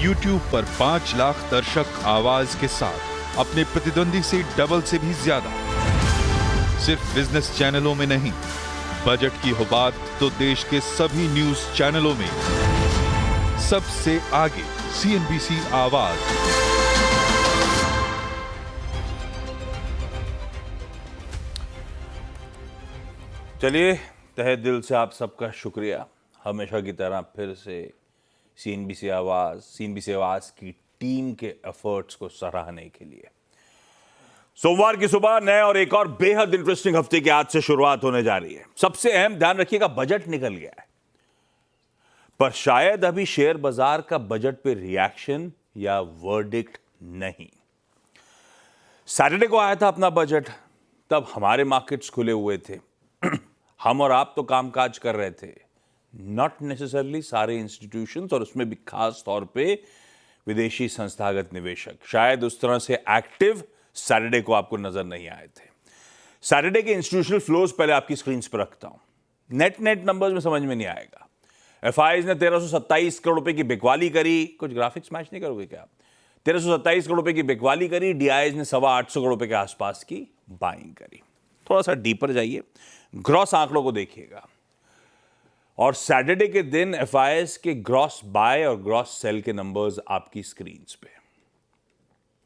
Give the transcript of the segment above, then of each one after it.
YouTube पर 5 लाख दर्शक आवाज के साथ अपने प्रतिद्वंदी से डबल से भी ज्यादा। सिर्फ बिजनेस चैनलों में नहीं, बजट की हो बात तो देश के सभी न्यूज चैनलों में सबसे आगे CNBC आवाज। चलिए, तहे दिल से आप सबका शुक्रिया। हमेशा की तरह फिर से CNBC आवाज की टीम के एफर्ट्स को सराहने के लिए सोमवार की सुबह नए और एक और बेहद इंटरेस्टिंग हफ्ते की आज से शुरुआत होने जा रही है। सबसे अहम ध्यान रखिएगा, बजट निकल गया है, पर शायद अभी शेयर बाजार का बजट पे रिएक्शन या वर्डिक्ट नहीं। सैटरडे को आया था अपना बजट, तब हमारे मार्केट्स खुले हुए थे। हम और आप तो कामकाज कर रहे थे, नॉट नेसेसरली सारे इंस्टीट्यूशंस, और उसमें भी खास तौर पे विदेशी संस्थागत निवेशक शायद उस तरह से एक्टिव सैटरडे को आपको नजर नहीं आए थे। सैटरडे के इंस्टीट्यूशनल फ्लोज पहले आपकी स्क्रीन पर रखता हूं। नेट नंबर्स में समझ में नहीं आएगा। एफआईज ने 1327 करोड़ रुपए की बिकवाली करी। कुछ ग्राफिक्स मैच नहीं करोगे क्या आप? 1327 करोड़ रुपए की बिकवाली करी। डीआईज ने 825 करोड़ रुपए के आसपास की बाइंग करी। थोड़ा सा डीपर जाइए, ग्रॉस आंकड़ों को देखिएगा, और सैटरडे के दिन एफआईएस के ग्रॉस बाय और ग्रॉस सेल के नंबर्स आपकी स्क्रीन पे,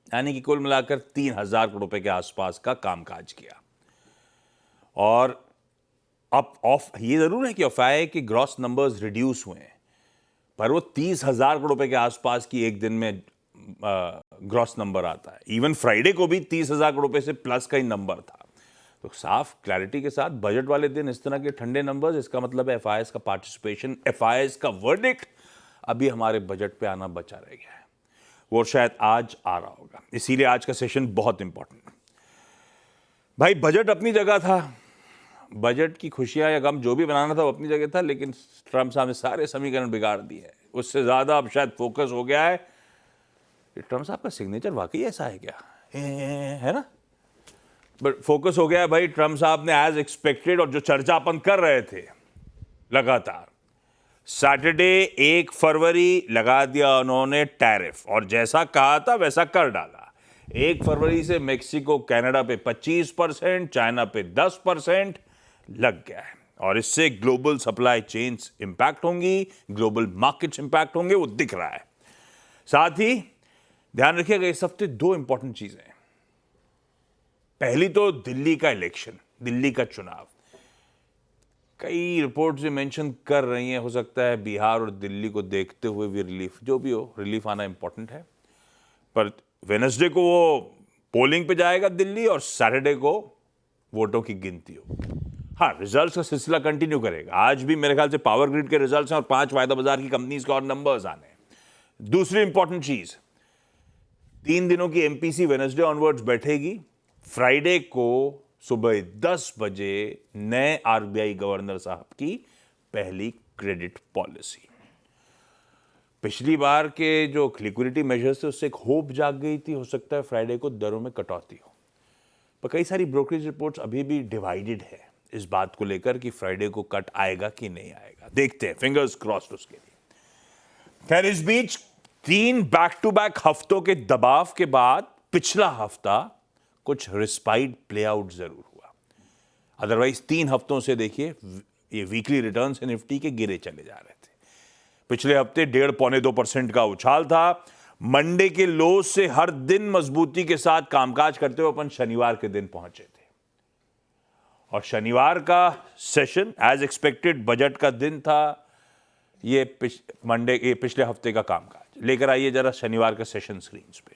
यानी कि कुल मिलाकर 3000 करोड़ रुपए के आसपास का कामकाज किया। और अब ऑफ ये जरूर है कि एफआईए के ग्रॉस नंबर्स रिड्यूस हुए हैं, पर वो 30,000 करोड़ रुपए के आसपास की एक दिन में ग्रॉस नंबर आता है। इवन फ्राइडे को भी 30,000 करोड़ रुपए से प्लस का ही नंबर था। तो साफ क्लैरिटी के साथ बजट वाले दिन इस तरह के ठंडे नंबर्स, इसका मतलब है एफआईएस का पार्टिसिपेशन, एफआईएस का वर्डिक्ट अभी हमारे बजट पे आना बचा रह गया है। वो शायद आज आ रहा होगा, इसीलिए आज का सेशन बहुत इंपॉर्टेंट। भाई, बजट अपनी जगह था, बजट की खुशियां या गम जो भी बनाना था वो अपनी जगह था, लेकिन ट्रंप साहब ने सारे समीकरण बिगाड़ दिए। उससे ज्यादा अब शायद फोकस हो गया है, ट्रंप साहब का सिग्नेचर वाकई ऐसा है क्या, है ना? बट फोकस हो गया है भाई, ट्रंप साहब ने एज एक्सपेक्टेड, और जो चर्चा अपन कर रहे थे लगातार, सैटरडे 1 फरवरी लगा दिया उन्होंने टैरिफ, और जैसा कहा था वैसा कर डाला। 1 फरवरी से मेक्सिको कनाडा पे 25%, चाइना पे 10% लग गया है, और इससे ग्लोबल सप्लाई चेन्स इंपैक्ट होंगी, ग्लोबल मार्केट्स इंपैक्ट होंगे, वो दिख रहा है। साथ ही ध्यान रखिएगा, इस हफ्ते 2 इंपॉर्टेंट चीजें हैं। पहली तो दिल्ली का इलेक्शन, दिल्ली का चुनाव। कई रिपोर्ट्स भी मेंशन कर रही हैं, हो सकता है बिहार और दिल्ली को देखते हुए भी रिलीफ, जो भी हो, रिलीफ आना इंपॉर्टेंट है। पर वेडनेसडे को वो पोलिंग पे जाएगा दिल्ली, और सैटरडे को वोटों की गिनती होगी। हाँ, रिजल्ट्स का सिलसिला कंटिन्यू करेगा। आज भी मेरे ख्याल से पावर ग्रिड के रिजल्ट्स हैं, और 5 वायदा बाजार की कंपनीज के और नंबर्स आने हैं। दूसरी इंपॉर्टेंट चीज, 3 दिनों की एमपीसी वेडनेसडे ऑनवर्ड्स बैठेगी। फ्राइडे को सुबह 10 बजे नए आरबीआई गवर्नर साहब की पहली क्रेडिट पॉलिसी। पिछली बार के जो लिक्विडिटी मेजर्स थे उससे एक होप जाग गई थी, हो सकता है फ्राइडे को दरों में कटौती हो, पर कई सारी ब्रोकरेज रिपोर्ट्स अभी भी डिवाइडेड है इस बात को लेकर कि फ्राइडे को कट आएगा कि नहीं आएगा। देखते हैं, फिंगर्स क्रॉस्ड उसके लिए। खैर, इस बीच 3 बैक टू बैक हफ्तों के दबाव के बाद पिछला हफ्ता कुछ रिस्पाइट प्ले आउट जरूर हुआ। अदरवाइज 3 हफ्तों से देखिए, ये वीकली रिटर्न से निफ्टी के गिरे चले जा रहे थे। पिछले हफ्ते 1.5-2% का उछाल था। मंडे के लो से हर दिन मजबूती के साथ कामकाज करते हुए अपन शनिवार के दिन पहुंचे थे, और शनिवार का सेशन एज एक्सपेक्टेड बजट का दिन था। ये पिछले हफ्ते का कामकाज लेकर आइए जरा शनिवार का सेशन स्क्रीन पे।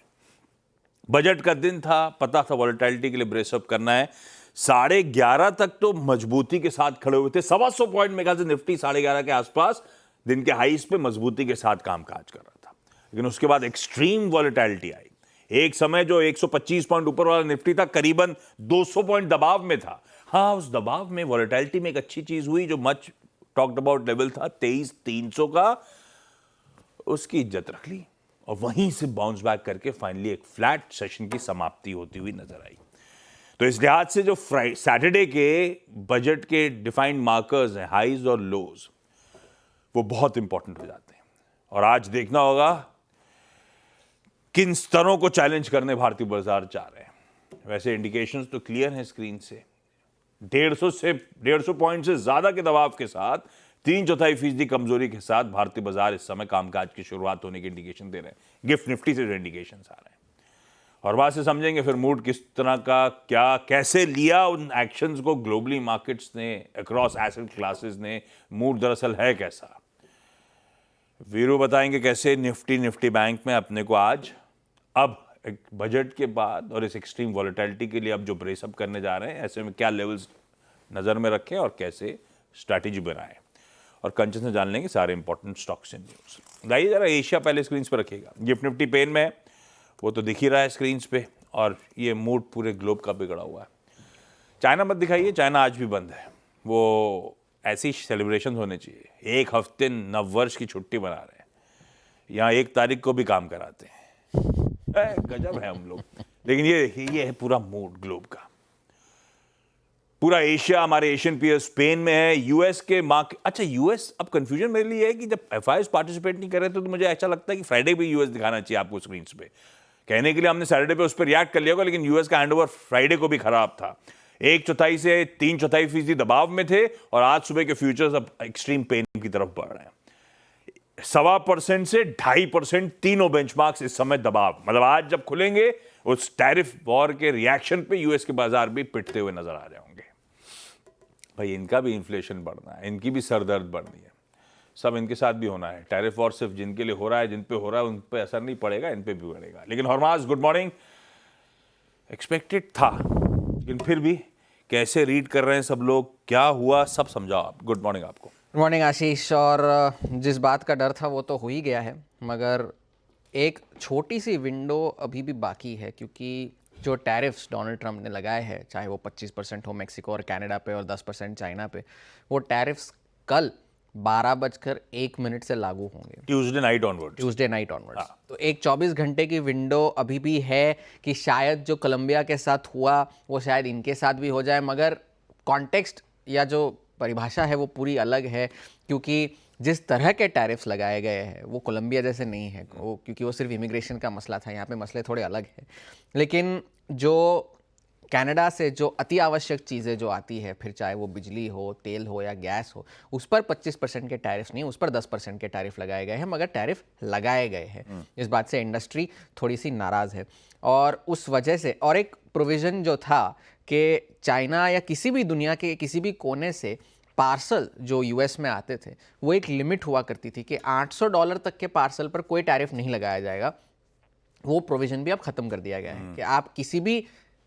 बजट का दिन था, पता था वॉलेटिलिटी के लिए ब्रेसअप करना है। 11:30 तक तो मजबूती के साथ खड़े हुए थे। 125 पॉइंट में से निफ्टी 11:30 के आसपास दिन के हाईस पे मजबूती के साथ कामकाज कर रहा था, लेकिन उसके बाद एक्सट्रीम वॉलेटिलिटी आई। एक समय जो 125 पॉइंट ऊपर वाला निफ्टी था, करीबन 200 पॉइंट दबाव में था। हाँ, उस दबाव में वॉलेटिलिटी में एक अच्छी चीज हुई, जो मच टॉक्ड अबाउट लेवल था 23,300 का, उसकी इज्जत रख ली, और वहीं से बाउंस बैक करके फाइनली एक फ्लैट सेशन की समाप्ति होती हुई नजर आई। तो इस लिहाज से जो सैटरडे के बजट के डिफाइंड मार्कर्स हैं, हाईज और लोज, वो बहुत इंपॉर्टेंट हो जाते हैं। और आज देखना होगा किन स्तरों को चैलेंज करने भारतीय बाजार जा रहे हैं। वैसे इंडिकेशंस तो क्लियर हैं स्क्रीन से। 150 पॉइंट से ज्यादा के दबाव के साथ 3/4% कमजोरी के साथ भारतीय बाजार इस समय कामकाज की शुरुआत होने के इंडिकेशन दे रहे हैं। गिफ्ट निफ्टी से जो इंडिकेशन आ रहे हैं और बात से समझेंगे फिर मूड किस तरह का, क्या कैसे लिया उन एक्शंस को ग्लोबली मार्केट्स ने, अक्रॉस एसेट क्लासेस ने, मूड दरअसल है कैसा। वीरू बताएंगे कैसे निफ्टी बैंक में अपने को आज अब एक बजट के बाद और इस एक्सट्रीम वॉलेटिलिटी के लिए अब जो ब्रेसअप करने जा रहे हैं, ऐसे में क्या लेवल्स नजर में रखें और कैसे स्ट्रैटेजी बनाएं। और कंचन से जान लेंगे सारे इंपॉर्टेंट स्टॉक्स एंड न्यूज। लाइए जरा एशिया पहले स्क्रीन पर रखिएगा। गिफ्ट निफ्टी पेन में है, वो तो दिख ही रहा है स्क्रीन पे, और ये मूड पूरे ग्लोब का बिगड़ा हुआ है। चाइना मत दिखाइए, चाइना आज भी बंद है। वो ऐसी सेलिब्रेशन होने चाहिए। एक हफ्ते नववर्ष की छुट्टी बना रहे हैं, यहाँ 1 तारीख को भी काम कराते हैं। गजब है हम लोग। लेकिन ये है पूरा मूड ग्लोब का। पूरा एशिया, हमारे एशियन पीयर्स स्पेन में है, यूएस के मार्केट। अच्छा, यूएस, अब कंफ्यूजन मेरे लिए है कि जब एफआईएस पार्टिसिपेट नहीं कर रहे तो मुझे ऐसा लगता है कि फ्राइडे भी यूएस दिखाना चाहिए आपको स्क्रीन पे। कहने के लिए हमने सैटरडे पे उस पर रिएक्ट कर लिया होगा, लेकिन यूएस का हैंडओवर फ्राइडे को भी खराब था। 1/4 से 3/4% दबाव में थे और आज सुबह के फ्यूचर्स अब एक्सट्रीम पेन की तरफ बढ़ रहे हैं। 1.25% से 2.5% तीनों बेंचमार्क्स इस समय दबाव। मतलब आज जब खुलेंगे उस टैरिफ वॉर के रिएक्शन पे यूएस के बाजार भी पिटते हुए नजर आ जाएंगे। भाई इनका भी इन्फ्लेशन बढ़ना है, इनकी भी सरदर्द बढ़नी है, सब इनके साथ भी होना है। टैरिफ वॉर सिर्फ जिनके लिए हो रहा है, जिन पे हो रहा है उन पे असर नहीं पड़ेगा, इन पे भी पड़ेगा। लेकिन हरमास गुड मॉर्निंग, एक्सपेक्टेड था, लेकिन फिर भी कैसे रीड कर रहे हैं सब लोग, क्या हुआ सब समझाओ आप। गुड मॉर्निंग आपको। गुड मॉर्निंग आशीष। और जिस बात का डर था वो तो हो ही गया है, मगर एक छोटी सी विंडो अभी भी बाकी है, क्योंकि जो टैरिफ्स डोनाल्ड ट्रंप ने लगाए हैं, चाहे वो 25% हो मैक्सिको और कनाडा पे और 10% चाइना पे, वो टैरिफ्स कल 12:01 से लागू होंगे, ट्यूसडे नाइट ऑनवर्ड्स। तो एक 24 घंटे की विंडो अभी भी है कि शायद जो कोलंबिया के साथ हुआ वो शायद इनके साथ भी हो जाए, मगर कॉन्टेक्स्ट या जो परिभाषा है वो पूरी अलग है, क्योंकि जिस तरह के टैरिफ्स लगाए गए हैं वो कोलंबिया जैसे नहीं है, वो क्योंकि वो सिर्फ इमिग्रेशन का मसला था। यहाँ पे मसले थोड़े अलग हैं। लेकिन जो कनाडा से जो अति आवश्यक चीज़ें जो आती है, फिर चाहे वो बिजली हो, तेल हो या गैस हो, उस पर 25% के टैरिफ नहीं, उस पर 10% के टैरिफ लगाए गए हैं, मगर टैरिफ लगाए गए हैं। इस बात से इंडस्ट्री थोड़ी सी नाराज़ है। और उस वजह से, और एक प्रोविज़न जो था कि चाइना या किसी भी दुनिया के किसी भी कोने से पार्सल जो यूएस में आते थे, वो एक लिमिट हुआ करती थी कि $800 तक के पार्सल पर कोई टैरिफ नहीं लगाया जाएगा। वो प्रोविज़न भी अब ख़त्म कर दिया गया है कि आप किसी भी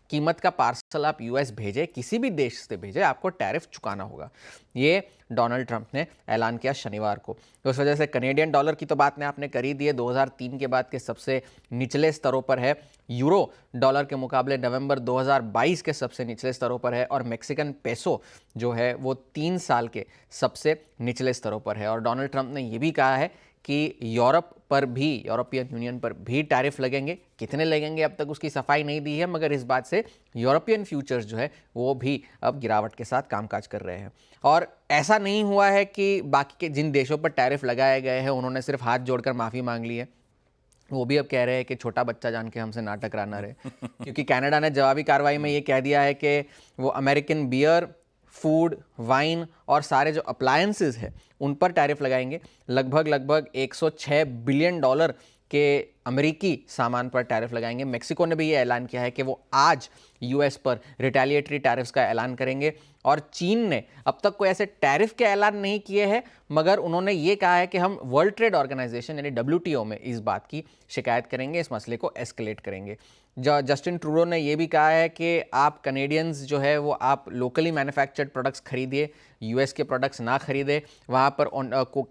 कीमत का पार्सल आप यूएस भेजें, किसी भी देश से भेजें, आपको टैरिफ चुकाना होगा। ये डोनाल्ड ट्रंप ने ऐलान किया शनिवार को। तो उस वजह से कनेडियन डॉलर की तो बात ने आपने कर ही दी है, 2003 के बाद के सबसे निचले स्तरों पर है। यूरो डॉलर के मुकाबले नवंबर 2022 के सबसे निचले स्तरों पर है, और मैक्सिकन पेसो जो है वो 3 साल के सबसे निचले स्तरों पर है। और डोनाल्ड ट्रंप ने ये भी कहा है कि यूरोप पर भी, यूरोपियन यूनियन पर भी टैरिफ लगेंगे। कितने लगेंगे अब तक उसकी सफाई नहीं दी है, मगर इस बात से यूरोपियन फ्यूचर्स जो है वो भी अब गिरावट के साथ कामकाज कर रहे हैं। और ऐसा नहीं हुआ है कि बाकी के जिन देशों पर टैरिफ लगाए गए हैं उन्होंने सिर्फ हाथ जोड़कर माफ़ी मांग ली है, वो भी अब कह रहे हैं कि छोटा बच्चा जान के हमसे ना टकराना रहे। क्योंकि कनाडा ने जवाबी कार्रवाई में ये कह दिया है कि वो अमेरिकन बियर, फूड, वाइन और सारे जो अप्लायंसेस है उन पर टैरिफ लगाएंगे। लगभग $106 बिलियन के अमेरिकी सामान पर टैरिफ लगाएंगे। मेक्सिको ने भी ये ऐलान किया है कि वो आज यूएस पर रिटेलिएटरी टैरिफ्स का ऐलान करेंगे। और चीन ने अब तक कोई ऐसे टैरिफ के ऐलान नहीं किए हैं, मगर उन्होंने ये कहा है कि हम वर्ल्ड ट्रेड ऑर्गेनाइजेशन यानी WTO में इस बात की शिकायत करेंगे, इस मसले को एस्केलेट करेंगे। जस्टिन ट्रूडो ने यह भी कहा है कि आप कनेडियंस जो है वो आप लोकली मैन्युफैक्चर्ड प्रोडक्ट्स खरीदिए, यूएस के प्रोडक्ट्स ना खरीदे। वहाँ पर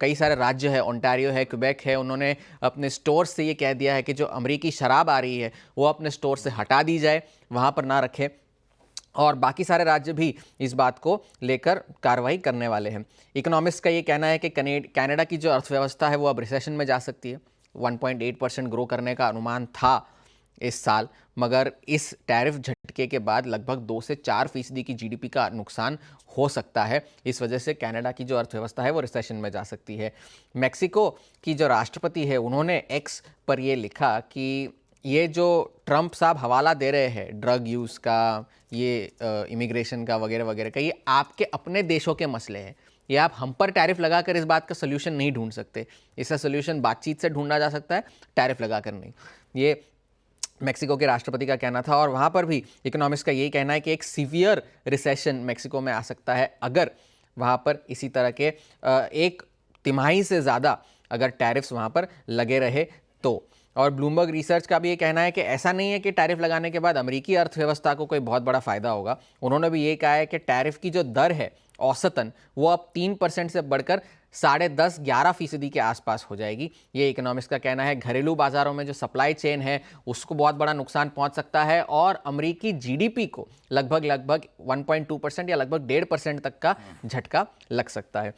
कई सारे राज्य है, ओंटारियो है, क्वेबेक है, उन्होंने अपने स्टोर से ये कह दिया है कि जो अमेरिकी शराब आ रही है वो अपने स्टोर से हटा दी जाए, वहाँ पर ना रखें। और बाकी सारे राज्य भी इस बात को लेकर कार्रवाई करने वाले हैं। इकोनॉमिस्ट का ये कहना है कि कनाडा की जो अर्थव्यवस्था है वो अब रिसेशन में जा सकती है। 1.8% ग्रो करने का अनुमान था इस साल, मगर इस टैरिफ झटके के बाद लगभग 2 से 4% की जीडीपी का नुकसान हो सकता है। इस वजह से कनाडा की जो अर्थव्यवस्था है वो रिसेशन में जा सकती है। मैक्सिको की जो राष्ट्रपति है उन्होंने एक्स पर ये लिखा कि ये जो ट्रंप साहब हवाला दे रहे हैं ड्रग यूज़ का, ये इमिग्रेशन का वगैरह वगैरह का, ये आपके अपने देशों के मसले हैं। ये आप हम पर टैरिफ लगाकर इस बात का सोल्यूशन नहीं ढूंढ सकते। इसका सोल्यूशन बातचीत से ढूंढा जा सकता है, टैरिफ लगाकर नहीं। ये मेक्सिको के राष्ट्रपति का कहना था और वहाँ पर भी इकोनॉमिस्ट का यही कहना है कि एक सीवियर रिसेशन मेक्सिको में आ सकता है अगर वहाँ पर इसी तरह के एक तिमाही से ज़्यादा अगर टैरिफ्स वहाँ पर लगे रहे तो। और ब्लूमबर्ग रिसर्च का भी ये कहना है कि ऐसा नहीं है कि टैरिफ लगाने के बाद अमेरिकी अर्थव्यवस्था को कोई बहुत बड़ा फ़ायदा होगा। उन्होंने भी ये कहा है कि टैरिफ की जो दर है औसतन वो अब 3% से बढ़कर 10.5-11% के आसपास हो जाएगी। ये इकोनॉमिस्ट का कहना है। घरेलू बाजारों में जो सप्लाई चेन है उसको बहुत बड़ा नुकसान पहुंच सकता है और अमेरिकी जीडीपी को लगभग 1.2% या लगभग 1.5% तक का झटका लग सकता है।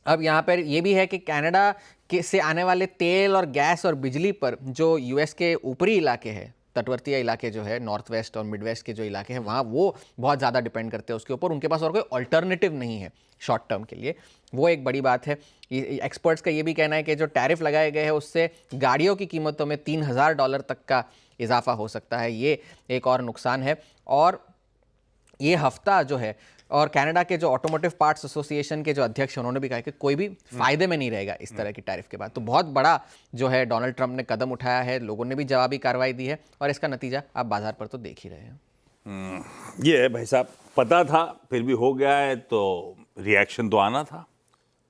अब यहाँ पर ये भी है कि कनाडा के से आने वाले तेल और गैस और बिजली पर जो यूएस के ऊपरी इलाके हैं, तटवर्तीय इलाके जो है, नॉर्थ वेस्ट और मिड वेस्ट के जो इलाके हैं वहाँ, वो बहुत ज़्यादा डिपेंड करते हैं उसके ऊपर। उनके पास और कोई अल्टरनेटिव नहीं है शॉर्ट टर्म के लिए। वो एक बड़ी बात है। एक्सपर्ट्स का ये भी कहना है कि जो टैरिफ लगाए गए हैं उससे गाड़ियों की कीमतों में $3000 तक का इजाफा हो सकता है। ये एक और नुकसान है। और ये हफ्ता जो है, और कनाडा के जो ऑटोमोटिव पार्ट्स एसोसिएशन के जो अध्यक्ष हैं उन्होंने भी कहा कि कोई भी फायदे में नहीं रहेगा इस तरह की टैरिफ के बाद। तो बहुत बड़ा जो है डोनाल्ड ट्रंप ने कदम उठाया है, लोगों ने भी जवाबी कार्रवाई दी है और इसका नतीजा आप बाजार पर तो देख ही रहे हैं। ये है भाई साहब, पता था फिर भी हो गया है तो रिएक्शन तो आना था,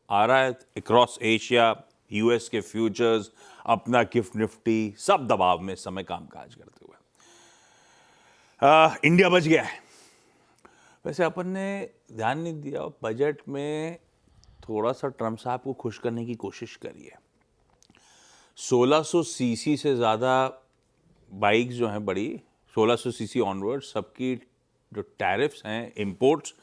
आ रहा है। अक्रॉस एशिया यूएस के फ्यूचर्स, अपना गिफ्ट निफ्टी सब दबाव में समय कामकाज करते हुए इंडिया बच गया है। वैसे अपन ने ध्यान नहीं दिया, बजट में थोड़ा सा ट्रंप साहब को खुश करने की कोशिश करी है। 1600 सीसी से ज़्यादा बाइक्स जो हैं बड़ी, 1600 सीसी ऑनवर्ड, सबकी जो टैरिफ्स हैं इंपोर्ट्स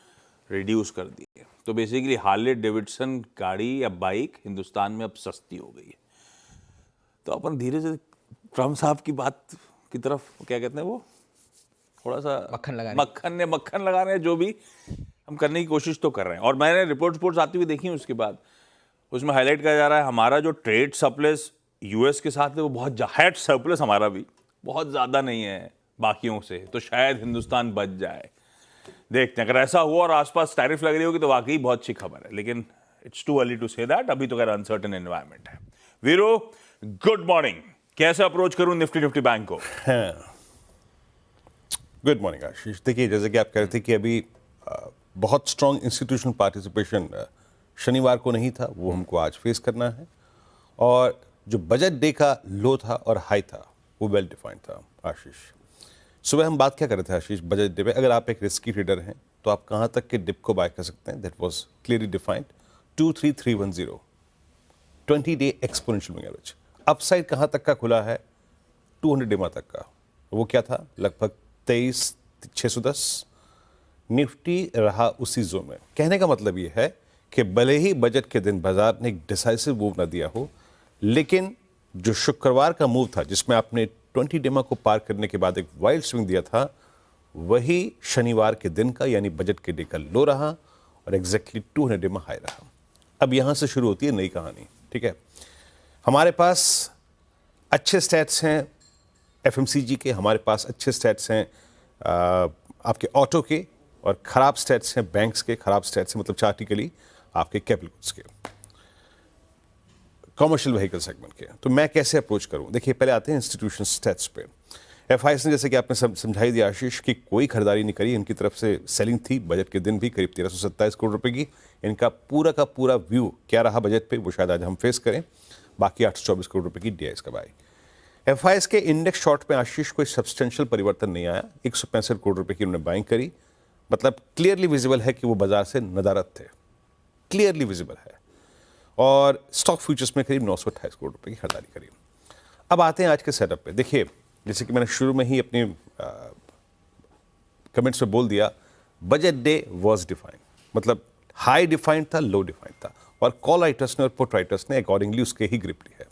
रिड्यूस कर दिए। तो बेसिकली हार्ले डेविडसन गाड़ी या बाइक हिंदुस्तान में अब सस्ती हो गई है। तो अपन धीरे से ट्रंप साहब की बात की तरफ, क्या कहते हैं वो, थोड़ा सा मक्खन लगाने जो भी हम करने की कोशिश तो कर रहे हैं। और मैंने रिपोर्ट्स आती हुई देखी उसके बाद, उसमें हाईलाइट किया जा रहा है हमारा जो ट्रेड सरप्लस यूएस के साथ है वो बहुत हैड सरप्लस हमारा भी बहुत ज़्यादा नहीं है बाकियों से, तो शायद हिंदुस्तान बच जाए। देखते हैं, अगर ऐसा हुआ और आसपास टैरिफ लग रही होगी तो वाकई बहुत अच्छी खबर है, लेकिन it's too early to say that. अभी तो खैर अनसर्टेन एनवायरनमेंट है। Veero, good morning. कैसे अप्रोच करूं निफ्टी बैंक को? Good morning Ashish. देखिए, जैसे कि आप कह रहे थे कि अभी बहुत स्ट्रॉन्ग इंस्टीट्यूशनल पार्टिसिपेशन शनिवार को नहीं था, वो हमको आज फेस करना है। और जो बजट डे का लो था और हाई था वो वेल डिफाइंड था आशीष। सुबह हम बात क्या कर रहे थे आशीष बजट डे पे, अगर आप एक रिस्की ट्रेडर हैं तो आप कहाँ तक के डिप को बाय कर सकते हैं, that was clearly defined 23310 20 day exponential moving average. Upside कहाँ तक का खुला है, 200 डेमा तक का, वो क्या था, लगभग 23,610। निफ्टी रहा उसी जोन में। कहने का मतलब ये है कि भले ही बजट के दिन बाजार ने एक डिसाइसिव मूव ना दिया हो, लेकिन जो शुक्रवार का मूव था जिसमें आपने 20 डेमा को पार करने के बाद एक वाइल्ड स्विंग दिया था, वही शनिवार के दिन का यानी बजट के डे का लो रहा और एग्जैक्टली 200 डेमा हाई रहा। अब यहां से शुरू होती है नई कहानी। ठीक है, हमारे पास अच्छे स्टैट्स हैं एफएमसीजी के, हमारे पास अच्छे स्टैट्स हैं आपके ऑटो के, और खराब स्टैट्स हैं बैंक्स के, खराब स्टैट्स हैं मतलब चार्टिकली आपके कैपिटल गुड्स के, कॉमर्शियल व्हीकल सेगमेंट के। तो मैं कैसे अप्रोच करूं? देखिए, पहले आते हैं इंस्टीट्यूशन स्टैट्स पे। एफआईएस ने, जैसे कि आपने समझाई दिया आशीष, कि कोई खरीदारी नहीं करी, इनकी तरफ से सेलिंग थी बजट के दिन भी करीब 1327 करोड़ रुपए की। इनका पूरा का पूरा व्यू क्या रहा बजट पे, वो शायद आज हम फेस करें। बाकी 824 करोड़ रुपए की डीआईएस का बाय। एफआईएस के इंडेक्स शॉर्ट पे आशीष कोई सब्सटेंशियल परिवर्तन नहीं आया, 165 करोड़ रुपए की उन्होंने बाइंग करी। मतलब क्लियरली विजिबल है कि वो बाजार से नदारत थे, क्लियरली विजिबल है। और स्टॉक फ्यूचर्स में करीब 928 करोड़ रुपए की खरीदारी करी। अब आते हैं आज के सेटअप पे। देखिए, जैसे कि मैंने शुरू में ही अपने कमेंट्स में बोल दिया, बजट डे वाज डिफाइंड, मतलब हाई डिफाइंड था, लो डिफाइंड था, और कॉल राइटर्स ने और पुट राइटर्स ने अकॉर्डिंगली उसके ही ग्रिप ली है।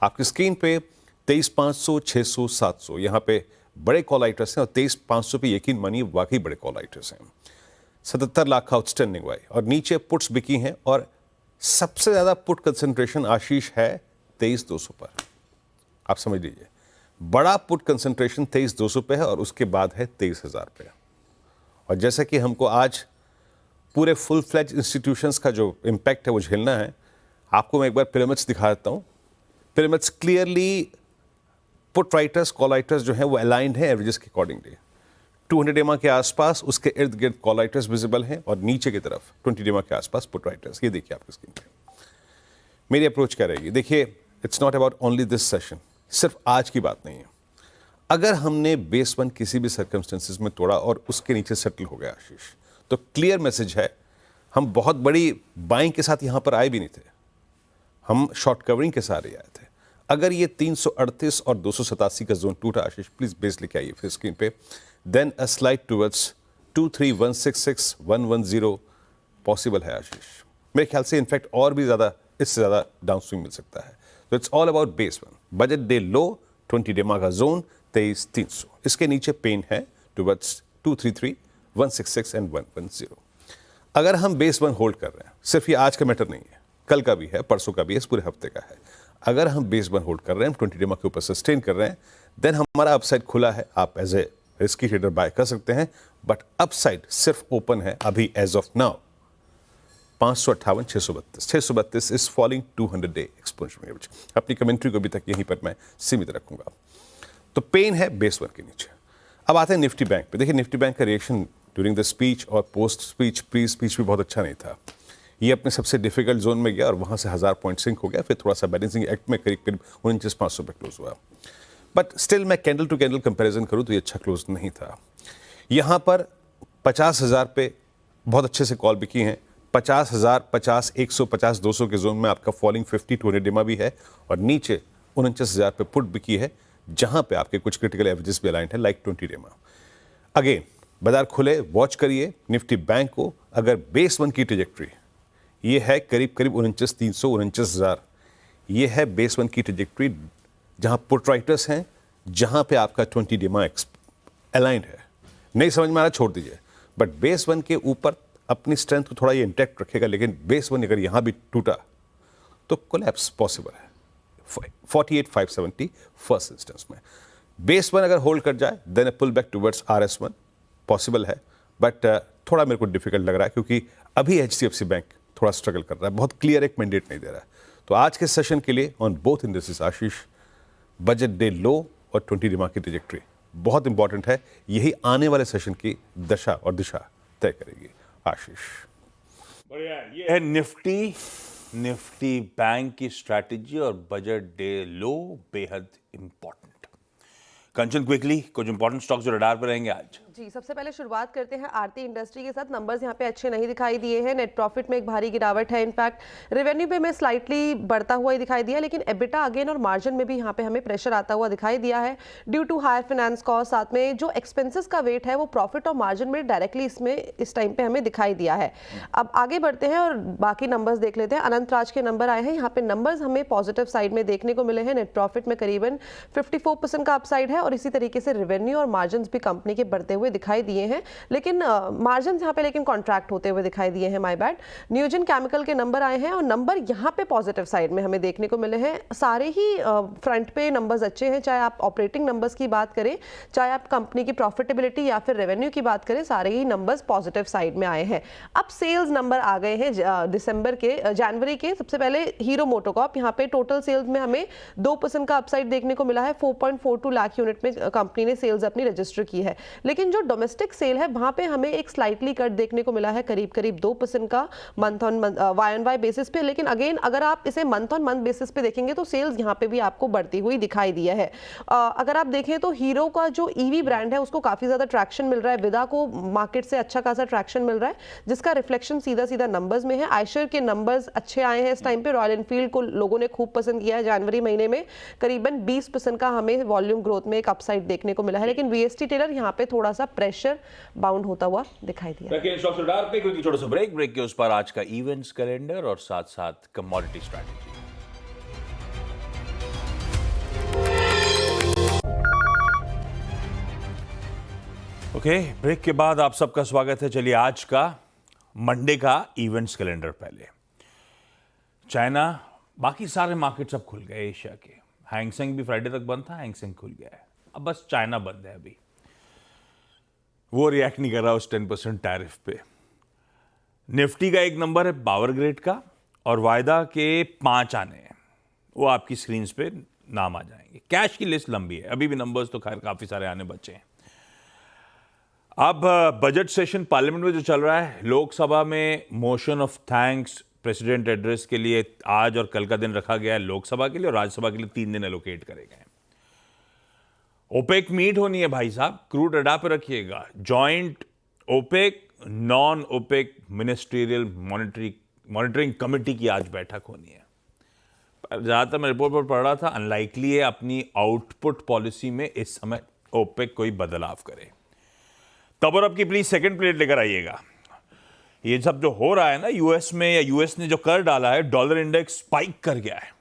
आपकी स्क्रीन पे 23,500, 600, 700 यहाँ पे बड़े कॉल राइटर्स हैं, और 23,500 पे यकीन मानिए वाकई बड़े कॉल राइटर्स हैं। 77 लाख का आउटस्टैंडिंग वाई, और नीचे पुट्स बिकी हैं, और सबसे ज़्यादा पुट कंसंट्रेशन आशीष है 23,200 पर। आप समझ लीजिए, बड़ा पुट कंसंट्रेशन 23,200 पे है और उसके बाद है 23,000 पे। और जैसा कि हमको आज पूरे फुल फ्लैज इंस्टीट्यूशंस का जो इम्पैक्ट है वो झेलना है, आपको मैं एक बार पिरामिड्स दिखा देता हूँ। Pyramids clearly put writers call writers जो है वो अलाइंड है एवरेजेस के अकॉर्डिंगली। 200 डेमा के आसपास उसके इर्द गिर्द कॉल राइटर्स विजिबल हैं और नीचे की तरफ 20 डेमा के आसपास पुट राइटर्स। ये देखिए आपकी स्क्रीन पे। मेरी अप्रोच क्या रहेगी? देखिए, it's not about only this session, सिर्फ आज की बात नहीं है। अगर हमने बेस वन किसी भी सर्कमस्टेंसेस में तोड़ा और उसके नीचे सेटल हो गया आशीष, तो क्लियर मैसेज है, हम बहुत बड़ी बाइंग के साथ यहां पर आए भी नहीं थे, हम शॉर्ट कवरिंग के साथ आए थे। अगर ये 338 और 287 का जोन टूटा आशीष, प्लीज बेस लेके आइए फिर स्क्रीन पे, then a slide towards 23166 110 possible है आशीष। मेरे ख्याल से इनफैक्ट और भी ज्यादा, इससे ज्यादा डाउन स्विंग मिल सकता है। तो it's all about base one, budget day लो, 20 डेमा का जोन 23,300, इसके नीचे पेन है टुवर्ड्स 233 166 एंड 110। अगर हम बेस वन होल्ड कर रहे हैं, सिर्फ ये आज का मैटर नहीं है, कल का भी है, परसों का भी है, इस पूरे हफ्ते का है। अगर हम बेस वन होल्ड कर रहे हैं, 20 डेमा के ऊपर सस्टेन कर रहे हैं, देन हमारा अपसाइड खुला है। आप as a risky trader buy कर सकते हैं, बट अपसाइड सिर्फ ओपन है अभी as of now 558 632 is falling 200 day exponential average. अपनी कमेंट्री को अभी तक यहीं पर मैं सीमित रखूंगा। तो पेन है बेस वन के नीचे। अब आते हैं निफ्टी बैंक पे। देखिए, निफ्टी बैंक का रिएक्शन ड्यूरिंग द स्पीच और पोस्ट स्पीच, प्री स्पीच भी बहुत अच्छा नहीं था। ये अपने सबसे डिफिकल्ट जोन में गया और वहां से 1000 पॉइंट सिंक हो गया, फिर थोड़ा सा बैलेंसिंग एक्ट में करीब करीब 49,500 पे क्लोज हुआ। बट स्टिल मैं कैंडल टू कैंडल कंपैरिजन करूं तो ये अच्छा क्लोज नहीं था। यहां पर 50,000 पे बहुत अच्छे से कॉल बिकी हैं। 50,000, 50, 150, 200 के जोन में आपका फॉलिंग 50 200 डेमा भी है और नीचे 49,000 पे पुट बिकी है, जहां पे आपके कुछ क्रिटिकल एवरेजेस भी अलाइंड है, लाइक 20 डेमा। अगेन बाजार खुले, वॉच करिए निफ्टी बैंक को। अगर बेस वन की ट्रेजेक्ट्री ये है करीब करीब 49,300 49,000, ये है बेस वन की ट्रेजेक्ट्री, जहां पुट राइटर्स हैं, जहां पे आपका 20 डेमा अलाइंड है। नहीं समझ में आ रहा, छोड़ दीजिए। बट बेस वन के ऊपर अपनी स्ट्रेंथ को थोड़ा ये इंटैक्ट रखेगा, लेकिन बेस वन अगर यहां भी टूटा तो कोलैप्स पॉसिबल है 48,570 फर्स्ट इंस्टेंस में। बेस वन अगर होल्ड कर जाए, then a pull back towards RS1 possible है, बट थोड़ा मेरे को डिफिकल्ट लग रहा है क्योंकि अभी HDFC बैंक थोड़ा स्ट्रगल कर रहा है, बहुत क्लियर एक मैंडेट नहीं दे रहा है। तो आज के सेशन के लिए on both indices Ashish, budget day लो और 20 डेमा की ट्रेजेक्ट्री बहुत इंपॉर्टेंट है। यही आने वाले सेशन की दशा और दिशा तय करेगी आशीष। बढ़िया, ये है निफ्टी बैंक की स्ट्रैटेजी और बजट डे लो बेहद इंपॉर्टेंट। कंचन, क्विकली कुछ इंपॉर्टेंट स्टॉक्स जो रडार पर रहेंगे आज। जी, सबसे पहले शुरुआत करते हैं आरती इंडस्ट्री के साथ। नंबर्स यहाँ पे अच्छे नहीं दिखाई दिए हैं। नेट प्रॉफिट में एक भारी गिरावट है, इनफैक्ट रेवेन्यू पे में स्लाइटली बढ़ता हुआ ही दिखाई दिया, लेकिन एबिटा अगेन और मार्जिन में भी यहाँ पे हमें प्रेशर आता हुआ दिखाई दिया है due to higher finance cost. साथ में जो एक्सपेंसेस का वेट है वो प्रॉफिट और मार्जिन में डायरेक्टली इसमें इस टाइम पे हमें दिखाई दिया है। अब आगे बढ़ते हैं और बाकी नंबर्स देख लेते हैं। अनंत राज के नंबर आए हैं, यहाँ पे नंबर्स हमें पॉजिटिव साइड में देखने को मिले हैं। नेट प्रॉफिट में करीबन 54% का अपसाइड है और इसी तरीके से रेवेन्यू और मार्जिन भी कंपनी के बढ़ते हुए दिखाई दिए हैं, लेकिन मार्जिन यहाँ पे लेकिन कॉन्ट्रैक्ट होते हुए दिखाई दिए हैं, माय बैड। न्यूजन केमिकल के नंबर आए हैं और नंबर यहाँ पे पॉजिटिव साइड में हमें देखने को मिले हैं। सारे ही फ्रंट पे नंबर्स अच्छे हैं, चाहे आप ऑपरेटिंग नंबर्स की बात करें, चाहे आप कंपनी की प्रॉफिटेबिलिटी या फिर रेवेन्यू की बात करें, सारे ही नंबर्स पॉजिटिव साइड में आए हैं। अब सेल्स नंबर आ गए हैं जनवरी के। सबसे पहले हीरो मोटोकॉर्प, यहाँ पे टोटल सेल्स में हमें 2% का अपसाइड देखने को मिला है। 4.42 लाख यूनिट में कंपनी ने सेल्स अपनी रजिस्टर की है, लेकिन जो डोमेस्टिक सेल है वहां पे हमें एक स्लाइटली कट देखने को मिला है, करीब करीब 2% का month on month Y on Y basis पे। लेकिन अगेन अगर आप इसे मंथ ऑन मंथ बेसिस पे देखेंगे तो सेल्स यहाँ पे भी आपको बढ़ती हुई दिखाई दिया है। अगर आप देखें तो हीरो का जो ईवी ब्रांड है उसको काफी ज्यादा ट्रैक्शन मिल रहा है, विदा को मार्केट से अच्छा खासा ट्रैक्शन मिल रहा है, जिसका रिफ्लेक्शन सीधा सीधा नंबर्स में है। आयशर के नंबर्स अच्छे आए हैं इस टाइम पे। रॉयल एनफील्ड को लोगों ने खूब पसंद किया है। जनवरी महीने में करीबन 20% का हमें वॉल्यूम ग्रोथ में एक अपसाइड देखने को मिला है, लेकिन वीएसटी टेलर यहाँ पे थोड़ा सा प्रेशर बाउंड होता हुआ दिखाई दिया। छोटा सा ब्रेक के उस पर आज का इवेंट्स कैलेंडर और साथ साथ कमोडिटी स्ट्रैटेजी। ओके, ब्रेक के बाद आप सबका स्वागत है। चलिए आज का मंडे का इवेंट्स कैलेंडर। पहले चाइना, बाकी सारे मार्केट्स अब खुल गए एशिया के। हैंगसेंग भी फ्राइडे तक बंद था, हैंगसेंग खुल गया है। अब बस चाइना बंद है अभी, वो रिएक्ट नहीं कर रहा उस 10% टैरिफ पे। निफ्टी का एक नंबर है पावर ग्रिड का, और वायदा के 5 आने हैं, वो आपकी स्क्रीन पे नाम आ जाएंगे। कैश की लिस्ट लंबी है, अभी भी नंबर्स तो खैर काफी सारे आने बचे हैं। अब बजट सेशन पार्लियामेंट में जो चल रहा है, लोकसभा में motion of thanks president address के लिए आज और कल का दिन रखा गया है लोकसभा के लिए, और राज्यसभा के लिए 3 दिन एलोकेट करे गए हैं। ओपेक मीट होनी है भाई साहब, क्रूड अड्डा पे रखिएगा। Joint OPEC non OPEC ministerial monitoring committee की आज बैठक होनी है। ज़्यादातर मैं रिपोर्ट पर पढ़ रहा था, अनलाइकली है अपनी आउटपुट पॉलिसी में इस समय ओपेक कोई बदलाव करे। तब और अब की प्लीज सेकंड प्लेट लेकर आइएगा। ये सब जो हो रहा है ना यूएस में, या यूएस ने जो कर डाला है, डॉलर इंडेक्स स्पाइक कर गया है,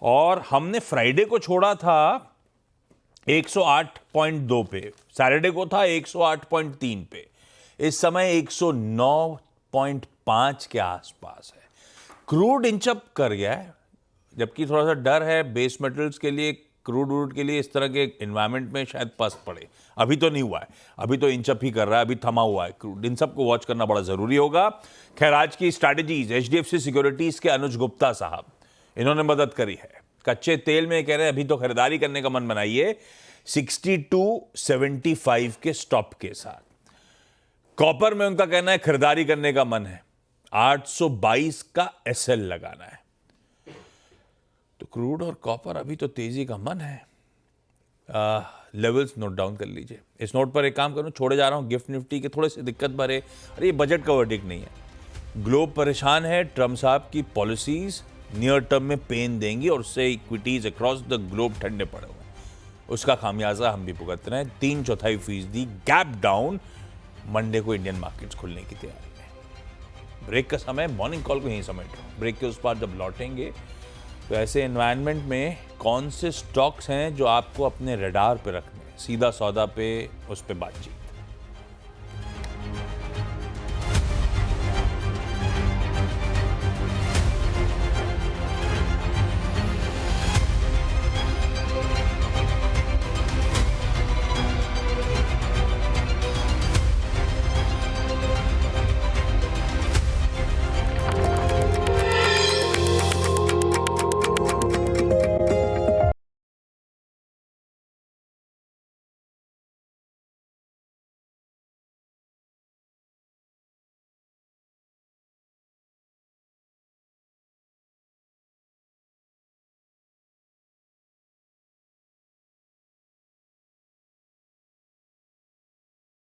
और हमने फ्राइडे को छोड़ा था 108.2 पे, सैटरडे को था 108.3 पे, इस समय 109.5 के आसपास है। क्रूड इंचअप कर गया है, जबकि थोड़ा सा डर है बेस मेटल्स के लिए, क्रूड वूड के लिए, इस तरह के एनवायरनमेंट में शायद पस्त पड़े। अभी तो नहीं हुआ है, अभी तो इंचअप ही कर रहा है, अभी थमा हुआ है क्रूड। इन सबको वॉच करना बड़ा जरूरी होगा। खैर, आज की स्ट्रैटेजीज HDFC सिक्योरिटीज के अनुज गुप्ता साहब, इन्होंने मदद करी है। कच्चे तेल में कह रहे हैं अभी तो खरीदारी करने का मन बनाइए 62.75 के स्टॉप के साथ। कॉपर में उनका कहना है खरीदारी करने का मन है, 822 का SL लगाना है। तो क्रूड और कॉपर अभी तो तेजी का मन है। लेवल्स नोट डाउन कर लीजिए। इस नोट पर एक काम करूं, छोड़े जा रहा हूं गिफ्ट निफ्टी के थोड़े से दिक्कत भरे। अरे ये बजट का वर्डिक्ट नहीं है, ग्लोब परेशान है। ट्रम्प साहब की पॉलिसीज नियर टर्म में पेन देंगी, और उससे इक्विटीज अक्रॉस द ग्लोब ठंडे पड़े हुए हैं। उसका खामियाजा हम भी भुगत रहे हैं। 3/4% गैप डाउन। मंडे को इंडियन मार्केट्स खुलने की तैयारी है। ब्रेक का समय, मॉर्निंग कॉल को यहीं समेट रहा हूं। ब्रेक के उस पार जब लौटेंगे तो ऐसे एनवायरनमेंट में कौन से स्टॉक्स हैं जो आपको अपने रडार पे रखने हैं, सीधा सौदा पे उस पे बातचीत।